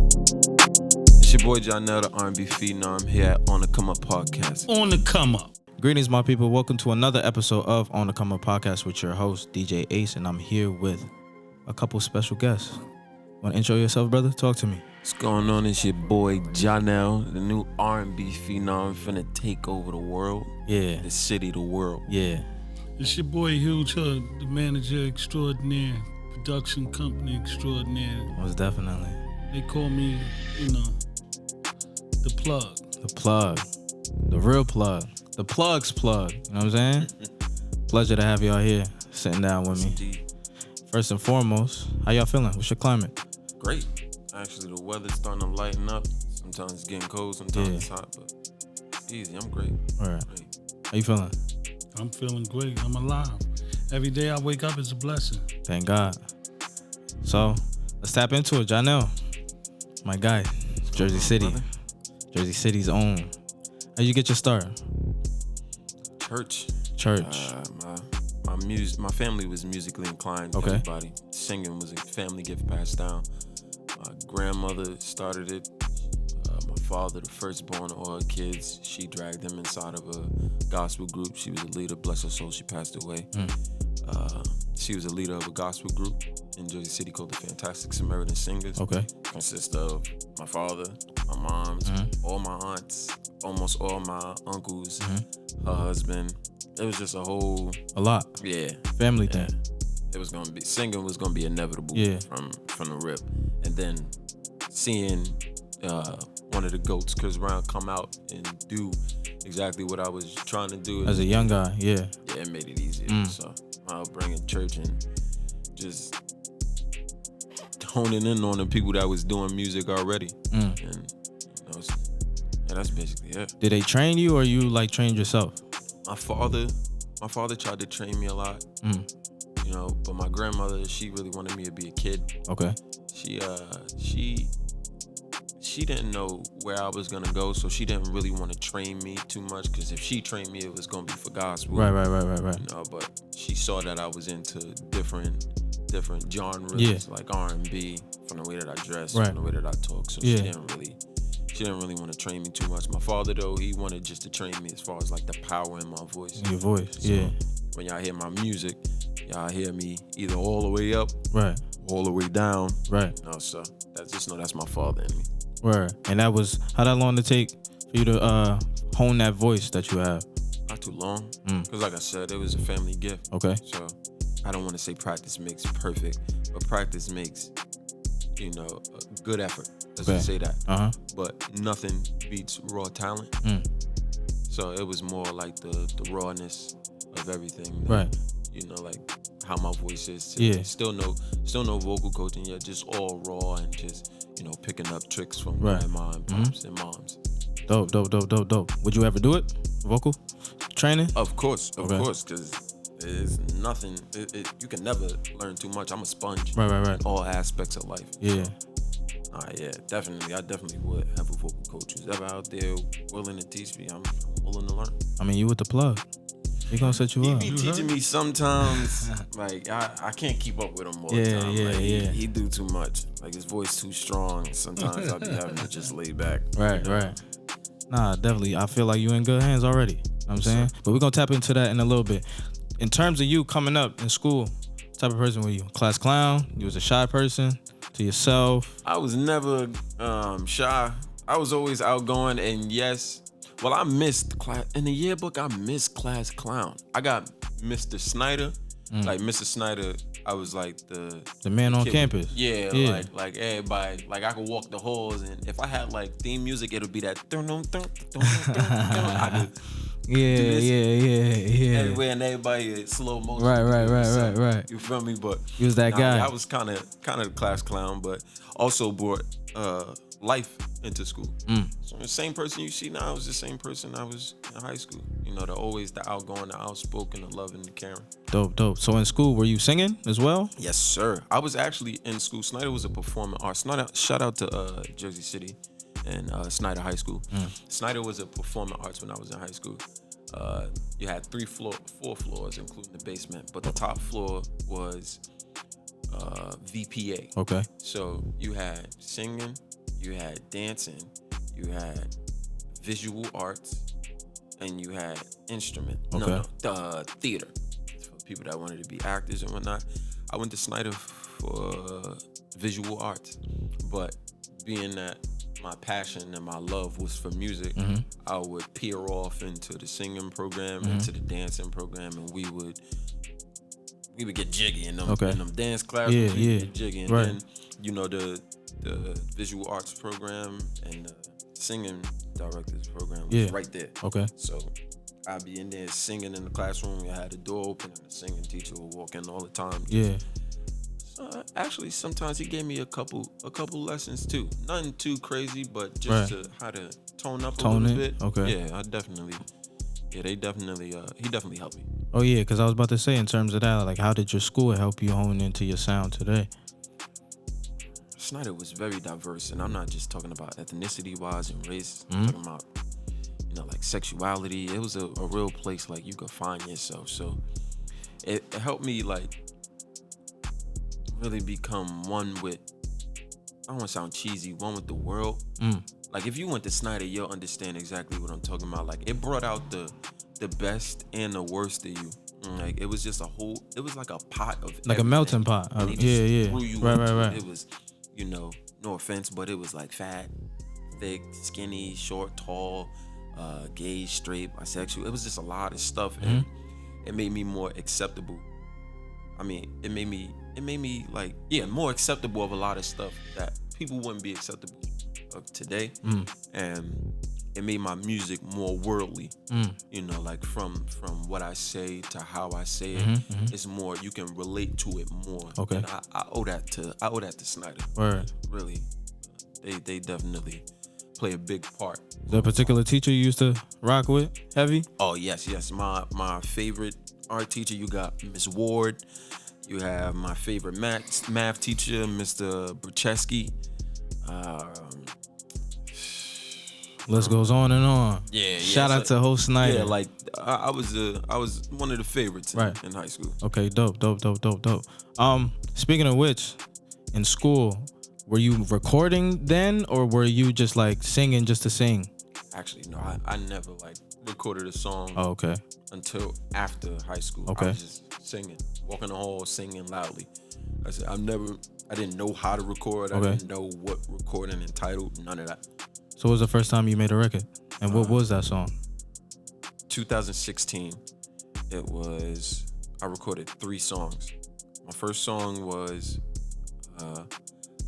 It's your boy Jinell, the R&B phenom, here at On the Come Up Podcast. On the come up. Greetings, my people. Welcome to another episode of On the Come Up Podcast with your host, DJ Ace, and I'm here with a couple special guests. Want to intro yourself, brother? Talk to me. What's going on? It's your boy Jinell, the new R&B phenom, finna take over the world. Yeah. The city, the world. Yeah. It's your boy Huge Hood, the manager extraordinaire, production company extraordinaire. Most definitely. They call me, the plug. The plug. The real plug. The plug's plug. You know what I'm saying? Pleasure to have y'all here, sitting down with me. Indeed. First and foremost, how y'all feeling? What's your climate? Great. Actually, the weather's starting to lighten up. Sometimes it's getting cold, sometimes it's hot, but easy. I'm great. All right. Great. How you feeling? I'm feeling great. I'm alive. Every day I wake up is a blessing. Thank God. So, let's tap into it. Jinell, my guy, Jersey City. Brother? Jersey City's own. How'd you get your start? Church. My family was musically inclined. Okay. Everybody. Singing was a family gift passed down. My grandmother started it. My father, the firstborn of all kids, she dragged him inside of a gospel group. She was a leader. Bless her soul, she passed away. She was a leader of a gospel group in Jersey City called the Fantastic Samaritan Singers. Okay. Consists of my father, my moms, all my aunts, almost all my uncles, her husband. It was just a lot. Yeah. Family thing. It was gonna be singing was gonna be inevitable from the rip, and then seeing one of the goats, Chris Brown, come out and do exactly what I was trying to do As a young guy, yeah. Yeah, it made it easier. So I'll bring in church and just honing in on the people that was doing music already, and that's basically it. Did they train you, or you like trained yourself? My father tried to train me a lot, but my grandmother, she really wanted me to be a kid. Okay. She didn't know where I was gonna go, so she didn't really want to train me too much, because if she trained me, it was gonna be for gospel. Right. But she saw that I was into different genres, like R&B, from the way that I dress, from the way that I talk. So she didn't really want to train me too much. My father, though, he wanted just to train me as far as like the power in my voice. Your voice, so when y'all hear my music, y'all hear me either all the way up, all the way down, So that's my father in me. Right. And how that long to take for you to hone that voice that you have? Not too long, because like I said, it was a family gift. Okay. So I don't want to say practice makes perfect, but practice makes, a good effort. Let's just say that. But nothing beats raw talent. So it was more like the rawness of everything. Right. Like how my voice is today. Still no vocal coaching yet, just all raw and just, picking up tricks from grandma and pops and moms. Dope. Would you ever do it? Vocal training? Of course, because there's nothing. You can never learn too much. I'm a sponge. Right. In all aspects of life. Yeah. Definitely. I definitely would have a vocal coach who's ever out there willing to teach me. I'm willing to learn. I mean, you with the plug. He gonna set you up. He be teaching me sometimes. Like I can't keep up with him all the time. He do too much. Like his voice too strong. Sometimes I'll be having to just lay back. Right. Nah, definitely. I feel like you in good hands already. You know what I'm saying? But we're gonna tap into that in a little bit. In terms of you coming up in school, what type of person were you? Class clown? You was a shy person? To yourself? I was never shy. I was always outgoing, and I missed class. In the yearbook, I missed class clown. I got Mr. Snyder. Like Mr. Snyder, I was like the man on campus. Yeah. Like everybody. Like I could walk the halls, and if I had like theme music, it'll be that. I could Yeah. Everywhere and everybody at slow motion. Right. You feel me? But you was that guy. I was kind of the class clown, but also brought life into school. So the same person you see now is the same person I was in high school. The outgoing, the outspoken, the loving, the caring. Dope. So in school, were you singing as well? Yes, sir. I was actually in school. Snyder was a performing arts. Shout out to Jersey City and Snyder High School. Snyder was a performing arts when I was in high school. You had 4 floors, including the basement, but the top floor was VPA. Okay. So you had singing, you had dancing, you had visual arts, and you had instrument. Okay. Theater. For people that wanted to be actors and whatnot. I went to Snyder for visual arts, but being that my passion and my love was for music, I would peer off into the singing program, into the dancing program, and we would get jiggy in them, in them dance classes. Yeah, we would yeah. get jiggy, and Right. then the visual arts program and the singing directors program was right there. Okay. So I'd be in there singing in the classroom. I had the door open, and the singing teacher would walk in all the time. Yeah. Actually, sometimes he gave me a couple lessons too. Nothing too crazy, but just to how to tone up a little bit. Okay. Yeah, he definitely helped me. Oh yeah, because I was about to say in terms of that, like, how did your school help you hone into your sound today? Snyder was very diverse, and I'm not just talking about ethnicity wise and race. I'm talking about like sexuality. It was a real place like you could find yourself. So it helped me like really become one with, I don't want to sound cheesy, one with the world. Like if you went to Snyder, you'll understand exactly what I'm talking about. Like it brought out the best and the worst of you. Like it was just it was like a pot of like everything. a melting pot. And they just threw you into Right. it. It was, no offense, but it was like fat, thick, skinny, short, tall, gay, straight, bisexual. It was just a lot of stuff, and it made me more acceptable. I mean, it made me like, more acceptable of a lot of stuff that people wouldn't be acceptable of today. And it made my music more worldly. Like from what I say to how I say it, it's more, you can relate to it more. Okay. And I owe that to Snyder. Word. Really, they definitely play a big part. Is there a particular teacher you used to rock with heavy? Oh yes. My favorite art teacher, you got Miss Ward. You have my favorite math teacher, Mr. DREWSKI. List goes on and on. Yeah. Shout out to host Snyder. Yeah, like I was one of the favorites in high school. Okay, dope. Speaking of which, in school, were you recording then, or were you just like singing just to sing? Actually, no, I never like recorded a song. Oh, okay. Until after high school. Okay. I was just singing, walking the hall, singing loudly. I said I didn't know how to record. Okay. I didn't know what recording entitled, none of that. So what was the first time you made a record? And what was that song? 2016. I recorded 3 songs. My first song was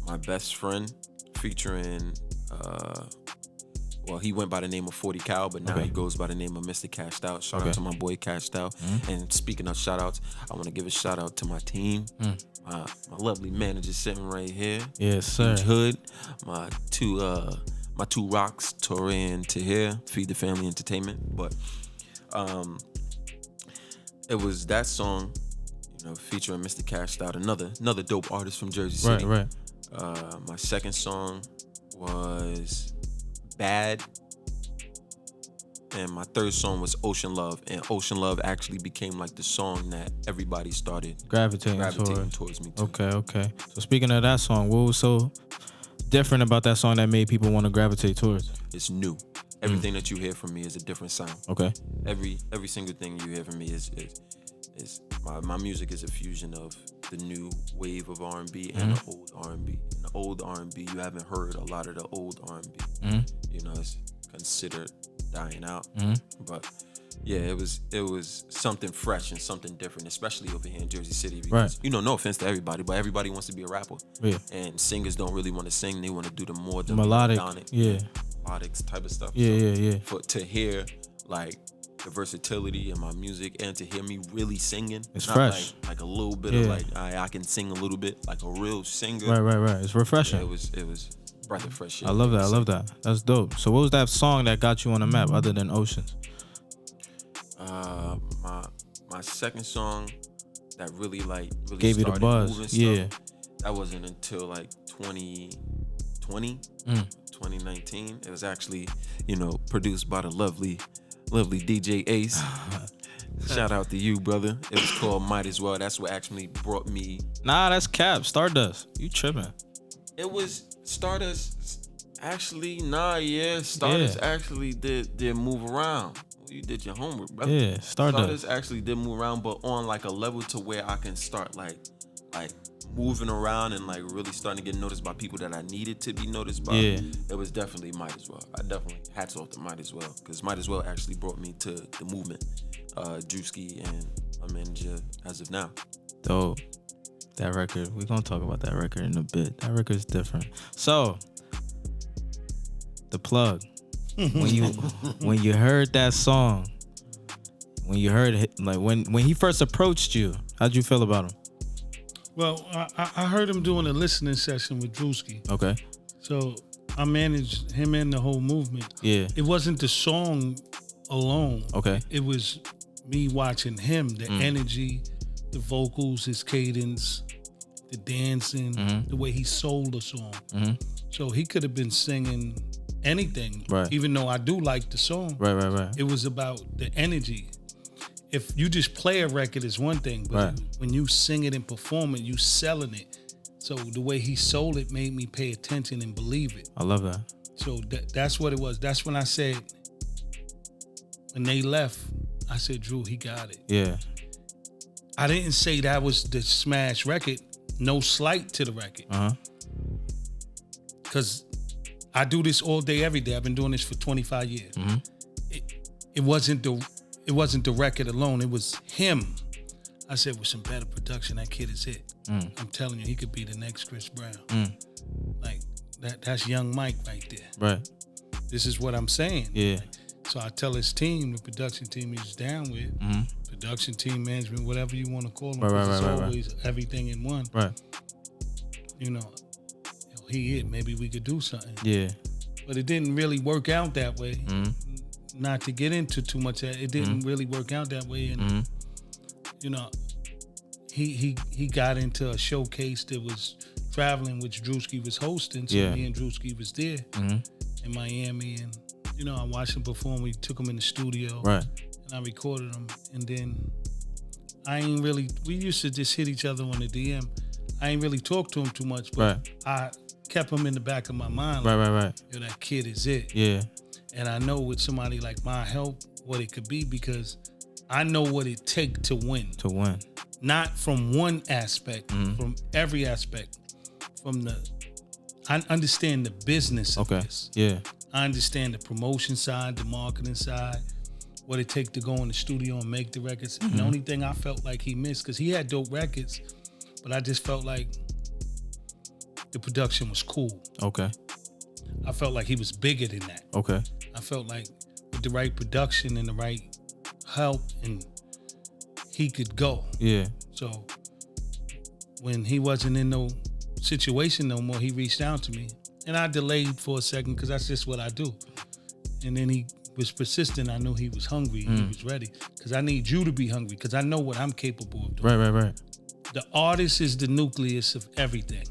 My Best Friend, featuring he went by the name of 40 Cal, but now he goes by the name of Mr. Cashed Out. Shout out to my boy Cashed Out. And speaking of shout outs, I want to give a shout out to my team. My lovely manager sitting right here. Yes, sir. Huge Hood. My two rocks, Torre and Tahir, Feed the Family Entertainment. But it was that song, featuring Mr. Cashed Out, another dope artist from Jersey City. Right. My second song was Bad, and my third song was Ocean Love, and Ocean Love actually became like the song that everybody started Gravitating towards me too. Okay. So speaking of that song, what was so different about that song that made people want to gravitate towards? It's new. Everything that you hear from me is a different sound. Okay. Every single thing you hear from me is my music is a fusion of the new wave of R&B and the old R&B. In the old R&B, you haven't heard a lot of the old R&B. It's considered dying out. But yeah, it was something fresh and something different, especially over here in Jersey City. Because no offense to everybody, but everybody wants to be a rapper. Yeah. And singers don't really want to sing; they want to do the melodic, melodic type of stuff. Yeah. To hear like the versatility in my music, and to hear me really singing, it's not fresh. Like a little bit of like I can sing a little bit like a real singer. Right. It's refreshing. Yeah, it was breath of fresh air. I love that. That's dope. So what was that song that got you on the map other than Oceans? My second song that really gave you the buzz. Yeah. That wasn't until like 2020, 2019. It was actually, produced by the lovely DJ Ace. Shout out to you, brother. It was called Might As Well. That's what actually brought me. Nah, that's Cap. Stardust. You tripping. It was Stardust. Actually, nah, Starters actually did move around. You did your homework, brother. Yeah, Starters actually did move around, but on like a level to where I can start like moving around and like really starting to get noticed by people that I needed to be noticed by. Yeah. It was definitely Might As Well. I definitely hats off to Might As Well, because Might As Well actually brought me to the movement. DREWSKI, and I'm manager as of now. Dope. That record, we're gonna talk about that record in a bit. That record's different. So, the plug. when you heard that song, when you heard it, like when he first approached you, how'd you feel about him? Well, I heard him doing a listening session with DREWSKI. Okay. So I managed him and the whole movement. Yeah. It wasn't the song alone. Okay. It was me watching him, the energy, the vocals, his cadence, the dancing, the way he sold the song. So he could have been singing anything, right, even though I do like the song. Right. It was about the energy. If you just play a record is one thing, but when you sing it and perform it, you selling it. So the way he sold it made me pay attention and believe it. I love that. So that's what it was. That's when I said, when they left, I said, Drew, he got it. Yeah. I didn't say that was the smash record. No slight to the record. Because I do this all day, every day. I've been doing this for 25 years. It wasn't the record alone. It was him. I said, with some better production, that kid is it. I'm telling you, he could be the next Chris Brown. Like that's young Mike right there. Right. This is what I'm saying. Yeah. Like, so I tell his team, the production team he's down with, production team, management, whatever you want to call them. It's always everything in one. Right. You know, he hit. Maybe we could do something. Yeah. But it didn't really work out that way. Not to get into too much, it didn't really work out that way. And you know, he got into a showcase that was traveling, which DREWSKI was hosting. So me and DREWSKI was there in Miami, and you know, I watched him perform. We took him in the studio, right, and I recorded him. And then we used to just hit each other on the DM. I ain't really talk to him too much, but I kept him in the back of my mind. Like, right. Yo, that kid is it. Yeah. And I know with somebody like my help, what it could be, because I know what it takes to win. To win. Not from one aspect, from every aspect. I understand the business of this. Yeah. I understand the promotion side, the marketing side, what it takes to go in the studio and make the records. And the only thing I felt like he missed, because he had dope records, but I just felt like the production was cool. Okay. I felt like he was bigger than that. Okay. I felt like with the right production and the right help, and he could go. Yeah. So when he wasn't in no situation no more, he reached out to me, and I delayed for a second because that's just what I do. And then he was persistent. I knew he was hungry and he was ready, because I need you to be hungry, because I know what I'm capable of doing. Right. The artist is the nucleus of everything.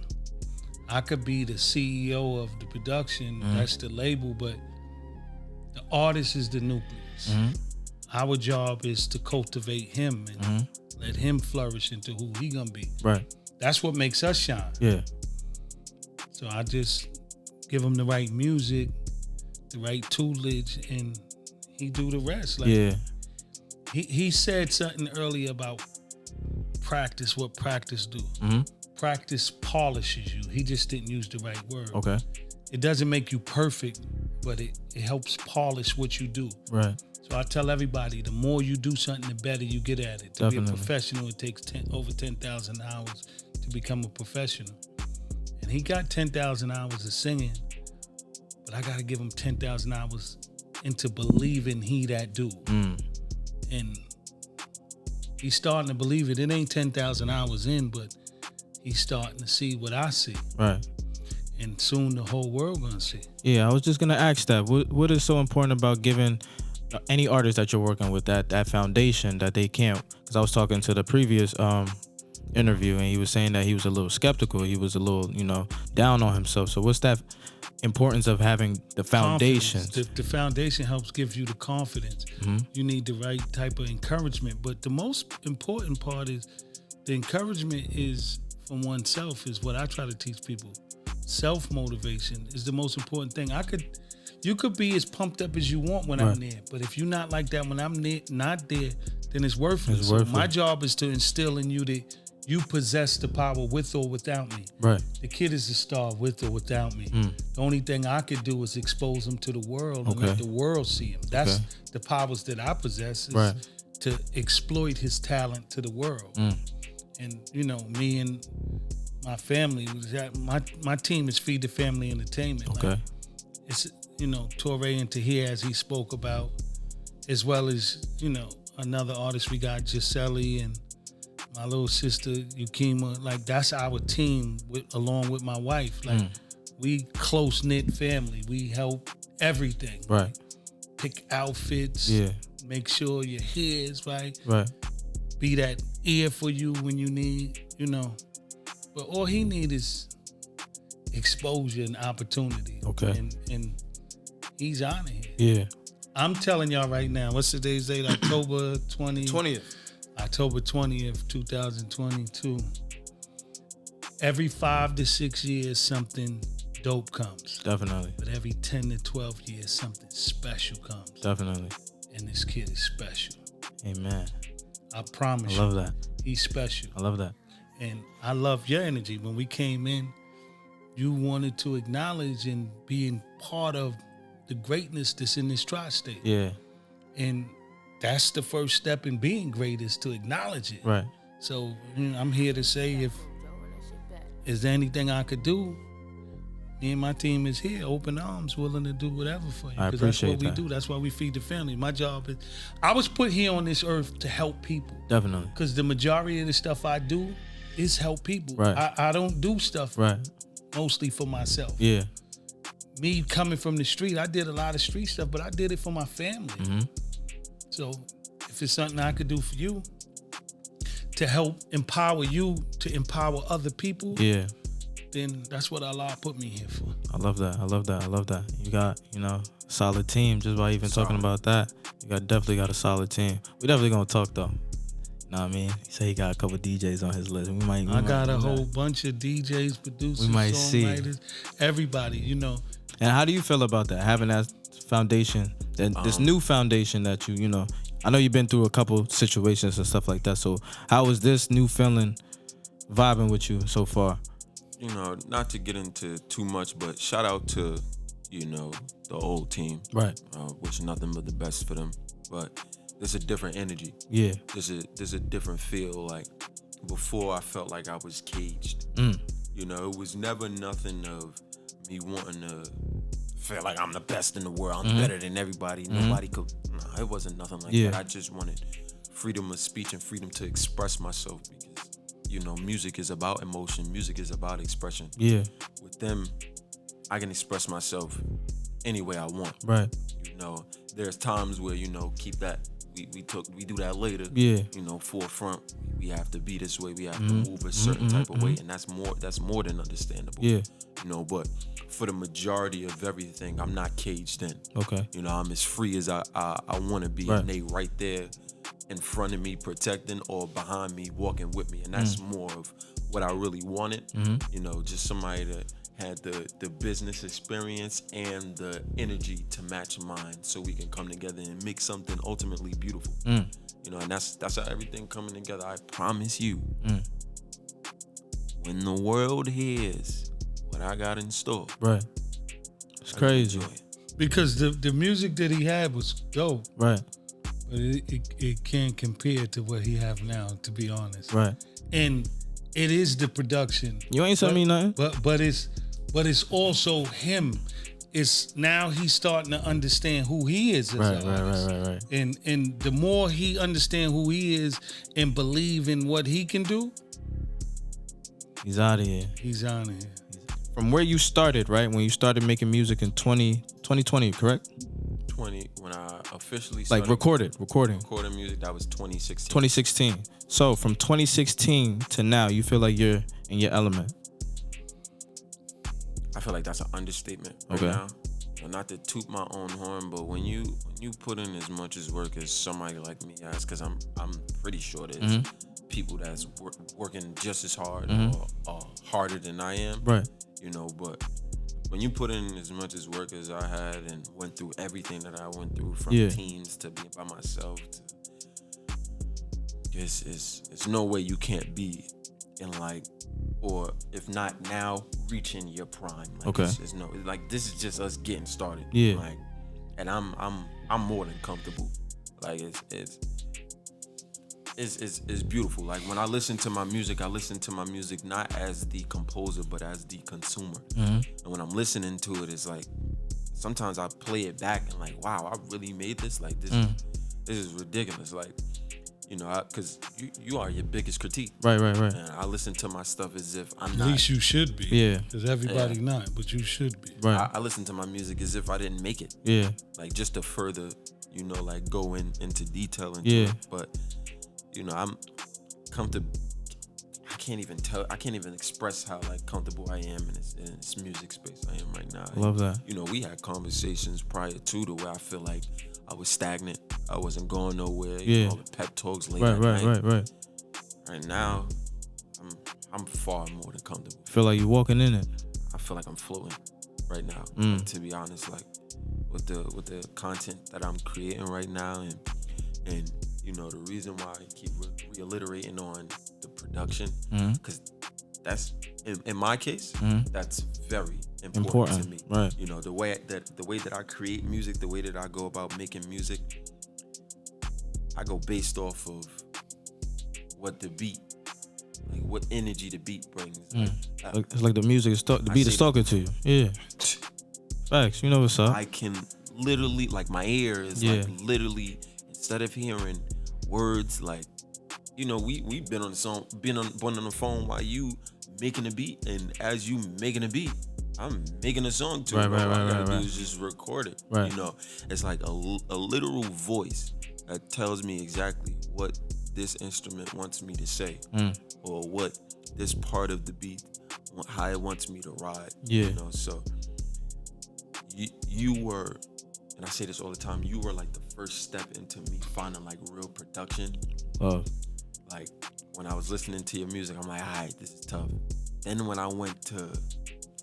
I could be the CEO of the production, that's the label, but the artist is the nucleus. Our job is to cultivate him and let him flourish into who he gonna be. Right. That's what makes us shine. Yeah. So I just give him the right music, the right tutelage, and he do the rest. Like, yeah. He said something earlier about practice, what practice do. Practice polishes you. He just didn't use the right word. Okay. It doesn't make you perfect, but it helps polish what you do. Right. So I tell everybody, the more you do something, the better you get at it. To be a professional, it takes over 10,000 hours to become a professional. And he got 10,000 hours of singing, but I got to give him 10,000 hours into believing he that dude. And he's starting to believe it. It ain't 10,000 hours in, but he's starting to see what I see. Right. And soon the whole world gonna see. Yeah, I was just gonna ask that. What is so important about giving any artist that you're working with that foundation that they can't? Because I was talking to the previous interview, and he was saying that he was a little skeptical. He was a little, down on himself. So what's that importance of having the foundation? The foundation helps give you the confidence. You need the right type of encouragement. But the most important part is the encouragement is from oneself, is what I try to teach people. self-motivation is the most important thing. You could be as pumped up as you want when I'm there, but if you're not like that when I'm not there, then it's worthless. So my job is to instill in you that you possess the power with or without me. Right. The kid is a star with or without me. The only thing I could do is expose him to the world and let the world see him. That's the powers that I possess, is to exploit his talent to the world. And you know, me and my family, my team is Feed the Family Entertainment. Okay. Like, it's, you know, Torre and Tahir, as he spoke about, as well as, you know, another artist we got, Giselle, and my little sister Yukima. Like, that's our team along with my wife. Like, we close knit family. We help everything. Right. Pick outfits. Yeah. Make sure your hair is right. Right. Be that ear for you when you need, you know. But all he need is exposure and opportunity. Okay. And he's on it. Yeah. I'm telling y'all right now, what's today's date? October 20th. October 20th, 2022. Every 5 to 6 years, something dope comes. Definitely. But every 10 to 12 years, something special comes. Definitely. And this kid is special. Amen. I promise you. I love that. He's special. I love that. And I love your energy. When we came in, you wanted to acknowledge and being part of the greatness that's in this tri-state. Yeah. And that's the first step in being great, is to acknowledge it. Right. So, you know, I'm here to say, if is there anything I could do, me and my team is here, open arms, willing to do whatever for you. I Because that's what appreciate we do. That's why we feed the family. My job is, I was put here on this earth to help people. Definitely. Because the majority of the stuff I do is help people. Right. I don't do stuff mostly for myself. Yeah. Me coming from the street, I did a lot of street stuff, but I did it for my family. So if it's something I could do for you to help empower you to empower other people, then that's what Allah put me here for. I love that. I love that. I love that. You got, you know, solid team. Just by even talking about that, you definitely got a solid team. We definitely gonna talk though. You know what I mean? He said he got a couple DJs on his list. I got a whole bunch of DJs, producers, songwriters, everybody, you know. And how do you feel about that? Having that foundation, this new foundation that you know, I know you've been through a couple situations and stuff like that. So how is this new feeling vibing with you so far? You know, not to get into too much, but shout out to, you know, the old team. Right. Wish nothing but the best for them. But there's a different energy. Yeah. There's a different feel. Like, before I felt like I was caged. You know, it was never nothing of me wanting to feel like I'm the best in the world. I'm better than everybody. Nobody could. No, it wasn't nothing like that. I just wanted freedom of speech and freedom to express myself, because, you know, music is about emotion. Music is about expression. Yeah. With them, I can express myself any way I want. Right. You know, there's times where, you know, keep that. We do that later. Yeah. You know, forefront. We have to be this way. We have to move a certain type of way, and that's more than understandable. Yeah. You know, but for the majority of everything, I'm not caged in. Okay. You know, I'm as free as I want to be, and they right there in front of me, protecting, or behind me, walking with me, and that's more of what I really wanted. You know, just somebody that had the business experience and the energy to match mine, so we can come together and make something ultimately beautiful. You know, and that's how everything coming together. I promise you, when the world hears what I got in store, right? It's crazy. Because the music that he had was dope, right? But it can't compare to what he have now, to be honest, right? And it is the production. You ain't telling me nothing. But it's also him. It's now he's starting to understand who he is as an artist. Right. And the more he understand who he is and believe in what he can do, he's out of here. He's out of here. From where you started, right? When you started making music in 2020, correct? 20, when I officially started. Like recording music, that was 2016. 2016. So from 2016 to now, you feel like you're in your element? I feel like that's an understatement right now. You know, not to toot my own horn, but when you put in as much as work as somebody like me has, because I'm pretty sure there's people that's working just as hard or harder than I am. Right. you know, but when you put in as much as work as I had and went through everything that I went through, from teams to being by myself, it's no way you can't be in like, or if not now, reaching your prime. Like, okay. It's no, like this is just us getting started. Yeah. Like, and I'm more than comfortable. Like it's beautiful. Like when I listen to my music not as the composer, but as the consumer. And when I'm listening to it, it's like sometimes I play it back and like, wow, I really made this. Like this is ridiculous. Like, you know, because you are your biggest critique. Right. And I listen to my stuff as if I'm not. At least you should be. Yeah. Because everybody not, but you should be. Right. I listen to my music as if I didn't make it. Yeah. Like just to further, you know, like go into detail into it. But, you know, I'm comfortable. I can't even express how like comfortable I am in this music space I am right now. Love that. You know, we had conversations prior to where I feel like I was stagnant. I wasn't going nowhere. You know, all the pep talks late at night. Right. Right now, I'm far more than comfortable. Feel like you're walking in it. I feel like I'm floating right now. Like, to be honest, like with the content that I'm creating right now, and you know the reason why I keep reiterating on the production, because that's in my case, that's very important to me. Right. You know, the way that I create music, the way that I go about making music, I go based off of what the beat, like what energy the beat brings. It's like the music is the beat is talking to you. Yeah. Facts. You know what's up. I can literally, like my ear is like literally, instead of hearing words like, you know, we've been on the phone while you making a beat, and as you making a beat, I'm making a song too. All I gotta do is just record it. Right. You know, it's like a literal voice that tells me exactly what this instrument wants me to say, or what this part of the beat, how it wants me to ride. Yeah. You know, so you were, and I say this all the time, you were like the first step into me finding like real production. Like when I was listening to your music, I'm like, all right, this is tough. Then when I went to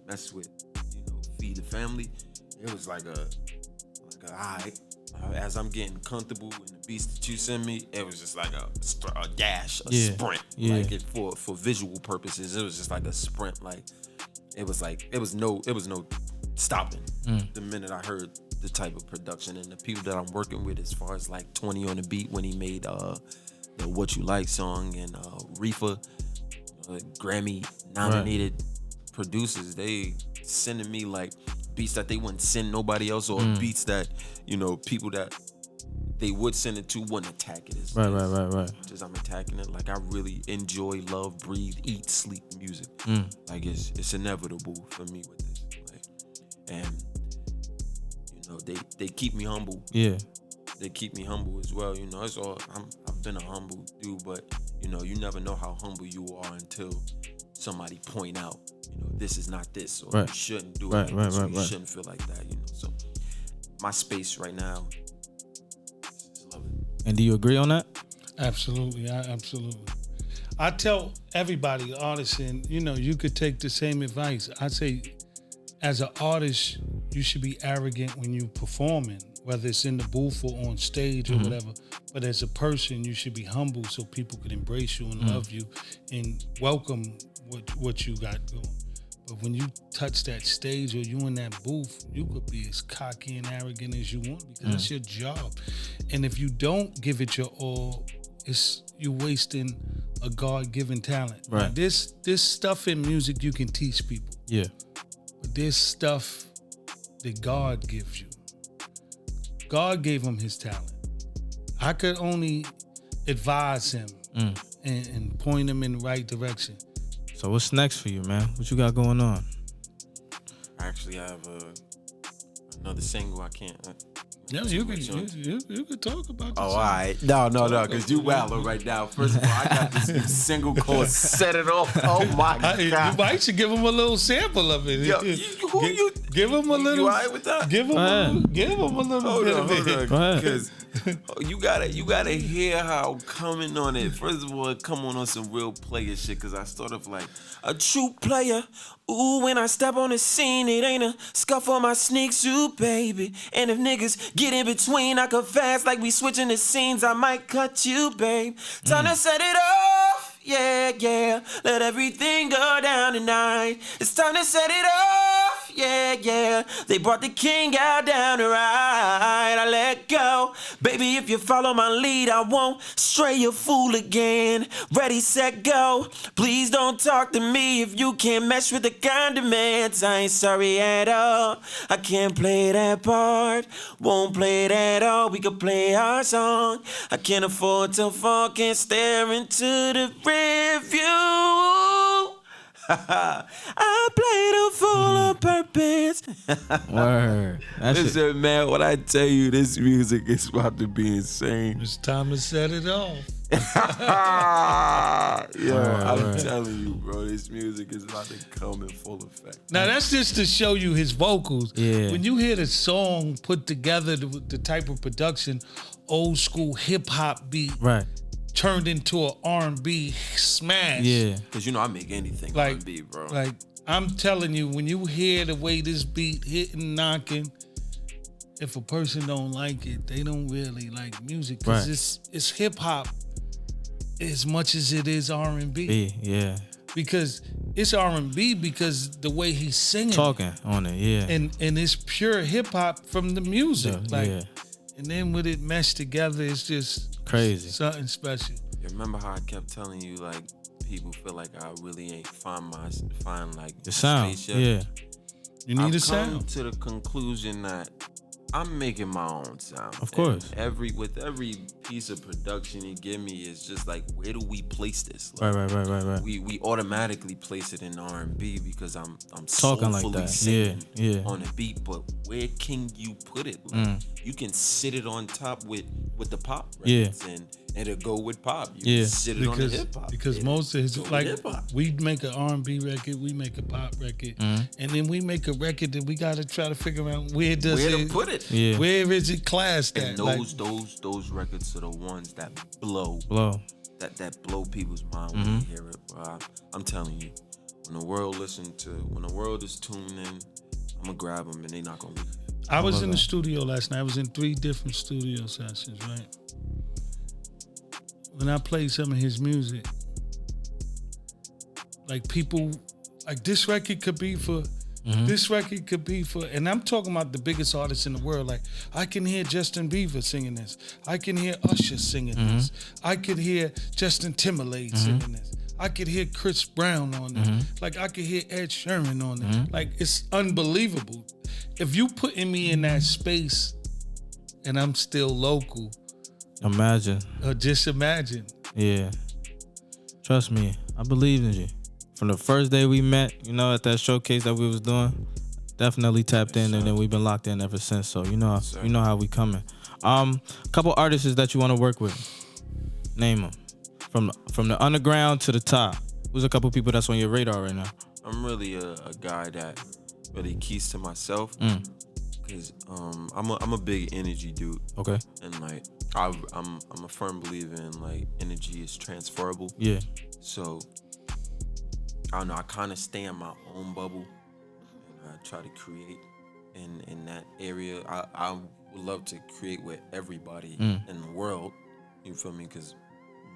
mess with, you know, Feed the Family, it was like a all right. As I'm getting comfortable in the beats that you send me, it was just like a dash, sprint. Like for visual purposes, it was just like a sprint. Like it was no stopping the minute I heard the type of production and the people that I'm working with, as far as like 20 on the beat when he made the What You Like song, and Reefa, Grammy nominated producers, they sending me like beats that they wouldn't send nobody else, or beats that, you know, people that they would send it to wouldn't attack it. Right. Just I'm attacking it. Like I really enjoy, love, breathe, eat, sleep music. Like it's inevitable for me with this. Like, and you know, they keep me humble. Yeah. They keep me humble as well. You know, it's all I've been a humble dude, but you know, you never know how humble you are until somebody point out, you know, this is not this, or you shouldn't do it. You shouldn't feel like that, you know. So my space right now, just love it. And do you agree on that? Absolutely, absolutely. I tell everybody, artists, and you know, you could take the same advice. I say, as an artist, you should be arrogant when you performing, whether it's in the booth or on stage or whatever. But as a person, you should be humble so people can embrace you and love you and welcome what you got going. But when you touch that stage or you in that booth, you could be as cocky and arrogant as you want, because it's your job. And if you don't give it your all, you're wasting a God-given talent. Right. Now, this stuff in music you can teach people. Yeah. But there's stuff that God gives you. God gave him his talent. I could only advise him and point him in the right direction. So what's next for you, man? What you got going on? I actually have another single. I can't. Yeah, you could talk about this. Oh, all right. No, because you wildin' right now. First of all, I got this new single called Set It Off. Oh, my God. You might should give him a little sample of it. Yo, Give him a little. You all right with that? Give him a little bit of it. Go ahead. Because you gotta hear how I'm coming on it. First of all, come on some real player shit. Because I start off like a true player. Ooh, when I step on the scene, it ain't a scuff on my sneak suit, baby. And if niggas get in between, I confess like we switching the scenes. I might cut you, babe. Time to set it off. Yeah, yeah. Let everything go down tonight. It's time to set it off. Yeah, yeah. They brought the king out down to ride. I let go. Baby, if you follow my lead, I won't stray your fool again. Ready, set, go. Please don't talk to me if you can't mesh with the kind of demands. I ain't sorry at all. I can't play that part. Won't play it at all. We could play our song. I can't afford to fall. Can't stare into the review. I played a fool on purpose. Word. Listen, man, when I tell you this music is about to be insane. It's time to set it off. I'm telling you, bro, this music is about to come in full effect. Now, that's just to show you his vocals. Yeah. When you hear the song put together, the type of production, old school hip hop beat, Right. turned into an R&B smash. Yeah. Because you know I make anything Like, R&B, bro. Like, I'm telling you, when you hear the way this beat hitting, knocking, if a person don't like it, they don't really like music. Because Right. it's hip hop as much as it is R&B. Yeah. Because it's R&B because the way he's singing. Talking on it, yeah. And it's pure hip hop from the music. Yeah. And then with it meshed together, it's just Crazy. something special. You remember how I kept telling you, like, people feel like I really ain't find like The sound, space yet? yeah. You need a I've come sound. to the conclusion that I'm making my own sound. Of course. And with every piece of production you give me, is just like, where do we place this? Like, Right. We automatically place it in R&B because I'm Talking like soulfully that. singing Yeah. on a beat. But where can you put it? Like, you can sit it on top with the pop records, and it'll go with pop. You can sit it on the hip hop. Because most of his, like, hip-hop. we make an R&B record, we make a pop record, and then we make a record that we got to try to figure out where Where to put it? Yeah. Where is it classed And at? Like, those records are the ones that blow. That blow people's mind when they hear it. Bro. I'm telling you, when the world is tuned in, I'm gonna grab them and they not gonna leave. I was in the studio last night. I was in 3 different studio sessions, right? When I played some of his music, like, people, like, this record could be for, and I'm talking about the biggest artists in the world. Like, I can hear Justin Bieber singing this. I can hear Usher singing this. I could hear Justin Timberlake singing this. I could hear Chris Brown on it. Like, I could hear Ed Sheeran on it. Like, it's unbelievable. If you putting me in that space and I'm still local, Imagine. just imagine. Yeah. Trust me, I believe in you. From the first day we met, at that showcase that we was doing, definitely tapped in, and then we've been locked in ever since. So you know how we coming. Couple artists that you want to work with. Name them. From the underground to the top. Who's a couple people that's on your radar right now? I'm really a guy that really keys to myself, because I'm a big energy dude. Okay. And like I'm a firm believer in, like, energy is transferable. Yeah. So I don't know, I kind of stay in my own bubble and I try to create in that area. I would love to create with everybody in the world. You feel me? Because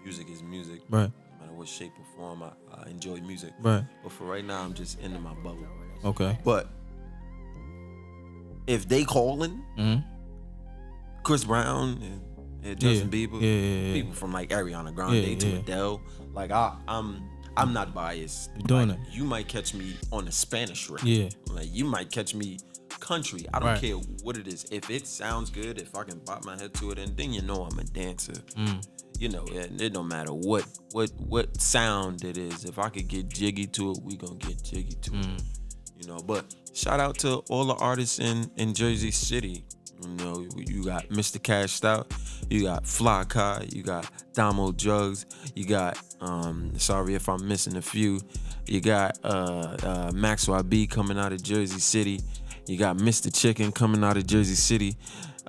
music is music. Right. No matter what shape or form, I enjoy music. Right. But for right now, I'm just in my bubble. Okay. But if they calling Chris Brown and Justin Bieber, people from like Ariana Grande to Adele, like I'm not biased. You're doing like, it. You might catch me on a Spanish record. Yeah. Like, you might catch me country. I don't care what it is. If it sounds good, if I can bop my head to it, and then I'm a dancer. It don't matter what sound it is. If I could get jiggy to it, we gonna get jiggy to it. But shout out to all the artists in Jersey City. You got Mr. Cashed Out, you got Fly Kai, you got Damo Drugs, you got sorry if I'm missing a few, you got Max YB coming out of Jersey City, You got Mr. Chicken coming out of Jersey City.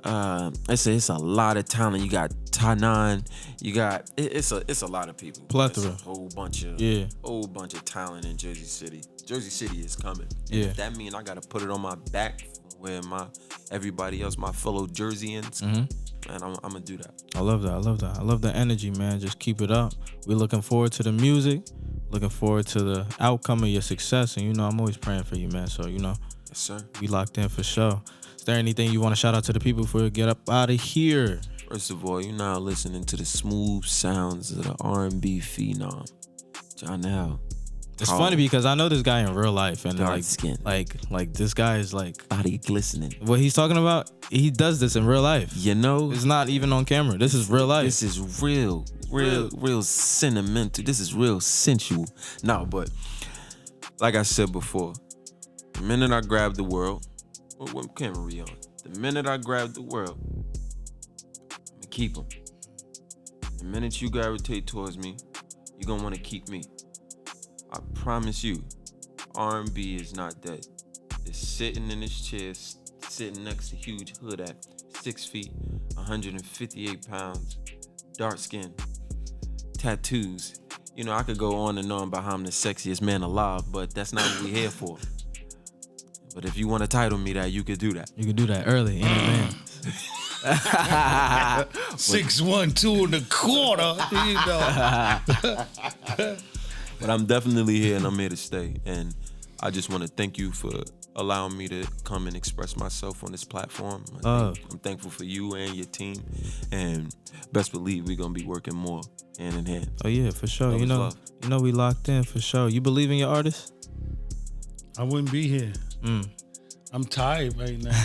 It's a lot of talent. You got Tanan. You got it's a lot of people. Plethora. It's a whole bunch of talent in Jersey City. Jersey City is coming. Yeah. If that means I gotta put it on my back where everybody else, my fellow Jerseyans, man, I'm gonna do that. I love that. I love the energy, man. Just keep it up. We're looking forward to the music. Looking forward to the outcome of your success. And, I'm always praying for you, man. So, Yes, sir. We locked in for sure. Is there anything you want to shout out to the people before we get up out of here? First of all, you're now listening to the smooth sounds of the R&B phenom, Jinell. It's funny because I know this guy in real life, and dark skin. like this guy is like Body glistening. what he's talking about. He does this in real life. It's not even on camera. This is real life. This is real sentimental. This is real sensual. No, but like I said before, the minute I grab the world, what camera we on? The minute I grab the world, I'm gonna keep them. The minute you gravitate towards me, you're gonna want to keep me. I promise you, R&B is not dead. It's sitting in this chair, sitting next to Huge Hood at 6 feet, 158 pounds, dark skin, tattoos. I could go on and on about how I'm the sexiest man alive, but that's not what we're here for. But if you want to title me that, you could do that. You could do that early in advance. 6'1", 2.25", But I'm definitely here and I'm here to stay. And I just want to thank you for allowing me to come and express myself on this platform. I'm thankful for you and your team. And best believe we're going to be working more hand in hand. Oh, yeah, for sure. Love. We locked in for sure. You believe in your artists? I wouldn't be here. I'm tired right now.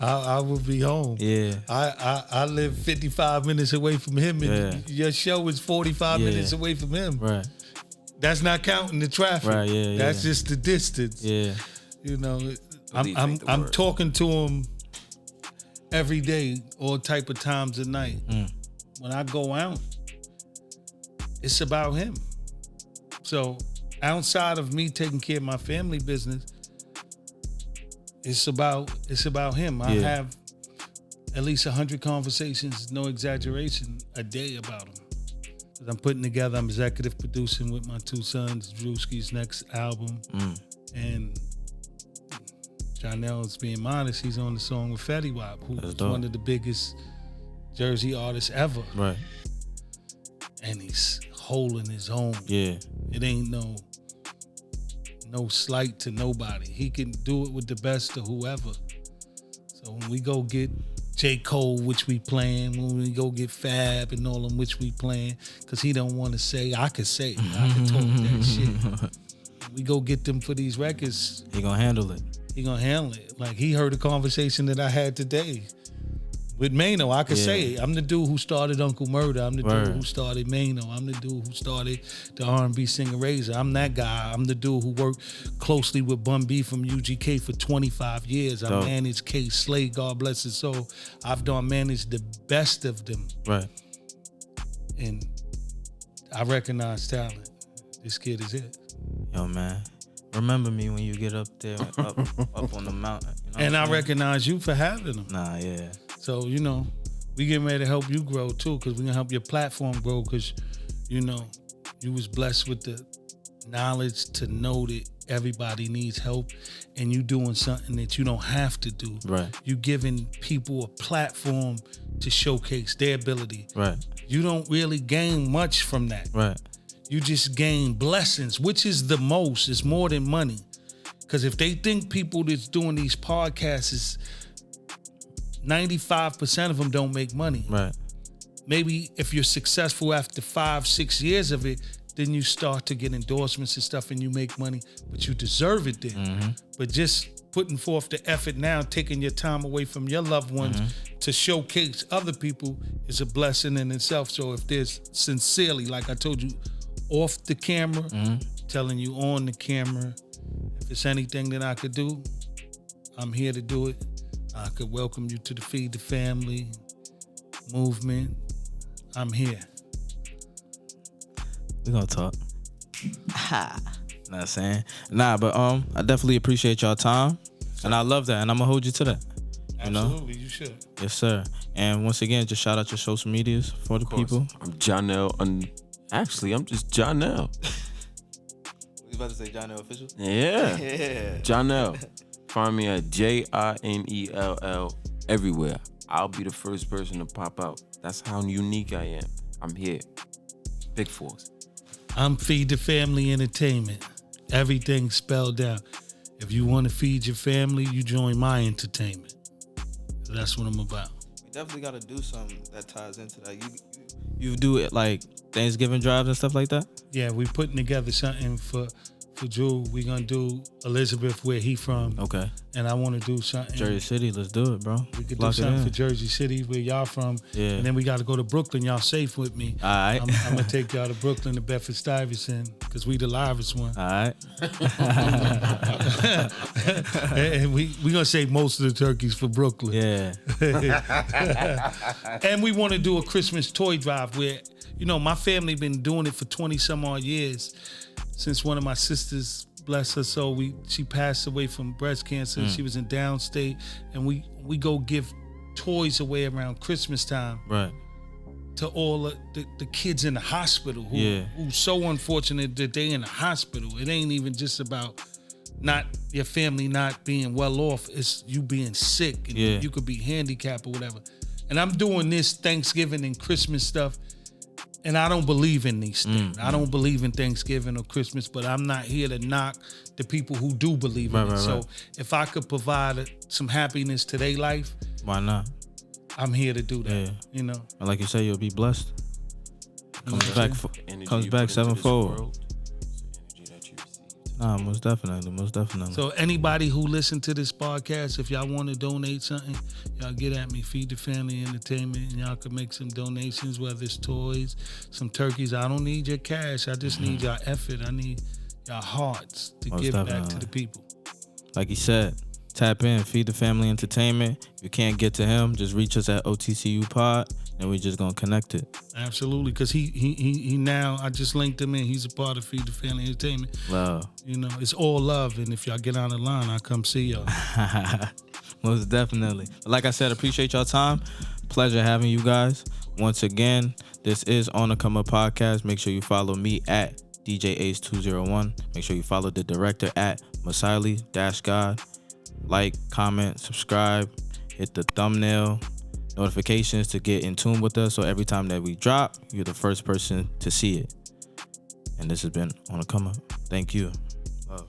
I would be home. Yeah. I live 55 minutes away from him, and your show is 45 minutes away from him. Right. That's not counting the traffic. Right. Yeah. That's just the distance. Yeah. I'm talking to him every day, all type of times of night. When I go out, it's about him. So outside of me taking care of my family business, it's about him. I have at least 100 conversations, no exaggeration, a day about him. I'm putting together, I'm executive producing with my two sons, DREWSKI's next album. And Jinell's being modest, he's on the song with Fetty Wap, who's one of the biggest Jersey artists ever. Right. And he's holding his own. Yeah. It ain't no slight to nobody. He can do it with the best of whoever. So when we go get J. Cole, which we playing, when we go get Fab and all them, which we playing, because he don't want to say, I could say it. I could talk that shit. We go get them for these records. He gonna handle it. Like, he heard a conversation that I had today with Mano. I could say it. I'm the dude who started Uncle Murder. I'm the dude who started Mano. I'm the dude who started the R&B singer Razor. I'm that guy. I'm the dude who worked closely with Bun B from UGK for 25 years. I managed K Slay, God bless his soul. I've managed the best of them. Right. And I recognize talent. This kid is it. Yo, man. Remember me when you get up there, up on the mountain. And I recognize you for having them. Nah, yeah. So, we getting ready to help you grow too, because we're going to help your platform grow, because, you was blessed with the knowledge to know that everybody needs help, and you doing something that you don't have to do. Right. You giving people a platform to showcase their ability. Right. You don't really gain much from that. Right. You just gain blessings, which is the most. It's more than money. Because if they think people that's doing these podcasts is 95% of them don't make money. Right. Maybe if you're successful after 5-6 years of it, then you start to get endorsements and stuff and you make money, but you deserve it then. Mm-hmm. But just putting forth the effort now, taking your time away from your loved ones to showcase other people is a blessing in itself. So if there's sincerely, like I told you, off the camera, telling you on the camera, if it's anything that I could do, I'm here to do it. I could welcome you to the Feed the Family movement. I'm here. We're gonna talk. Not saying. Nah, but I definitely appreciate y'all time. And I love that, and I'm gonna hold you to that. Absolutely, you should. Yes, sir. And once again, just shout out your social medias for the people. I'm Jinell. Actually, I'm just Jinell. You about to say Jinell official? Yeah. Jinell. Find me at JINELL everywhere. I'll be the first person to pop out. That's how unique I am. I'm here. Big force. I'm Feed the Family Entertainment. Everything spelled out. If you want to feed your family, you join my entertainment. That's what I'm about. We definitely got to do something that ties into that. You do it like Thanksgiving drives and stuff like that? Yeah, we putting together something for Drew. We gonna do Elizabeth, where he from. Okay. And I want to do something. Jersey City, let's do it, bro. We could do something for Jersey City, where y'all from. Yeah. And then we got to go to Brooklyn. Y'all safe with me. All right. I'm gonna take y'all to Brooklyn, to Bedford-Stuyvesant, because we the livest one. All right. And we gonna save most of the turkeys for Brooklyn. Yeah. And we want to do a Christmas toy drive where, my family been doing it for 20 some odd years, since one of my sisters, bless her soul, she passed away from breast cancer. She was in downstate, and we go give toys away around Christmas time. Right. To all the kids in the hospital who's so unfortunate that they in the hospital. It ain't even just about not your family not being well off. It's you being sick, and you could be handicapped or whatever. And I'm doing this Thanksgiving and Christmas stuff, and I don't believe in these things. I don't believe in Thanksgiving or Christmas, but I'm not here to knock the people who do believe in it. So if I could provide some happiness to their life, why not? I'm here to do that. And like you say, you'll be blessed. Comes back sevenfold. Nah, most definitely. So anybody who listen to this podcast, if y'all want to donate something, y'all get at me, Feed the Family Entertainment, and y'all can make some donations, whether it's toys, some turkeys. I don't need your cash. I just need y'all effort. I need y'all hearts to give back to the people. Like he said, tap in, Feed the Family Entertainment. If you can't get to him, just reach us at OTCU Pod, and we're just gonna connect it. Absolutely, because he now, I just linked him in. He's a part of Feed the Family Entertainment. Love. It's all love, and if y'all get on the line, I'll come see y'all. Most definitely. Like I said, appreciate y'all time. Pleasure having you guys. Once again, this is On the Come Up Podcast. Make sure you follow me at DJ Ace201. Make sure you follow the director at Masaili-God. Like, comment, subscribe, hit the thumbnail notifications to get in tune with us, so every time that we drop, you're the first person to see it. And this has been On the Come Up. Thank you. Love.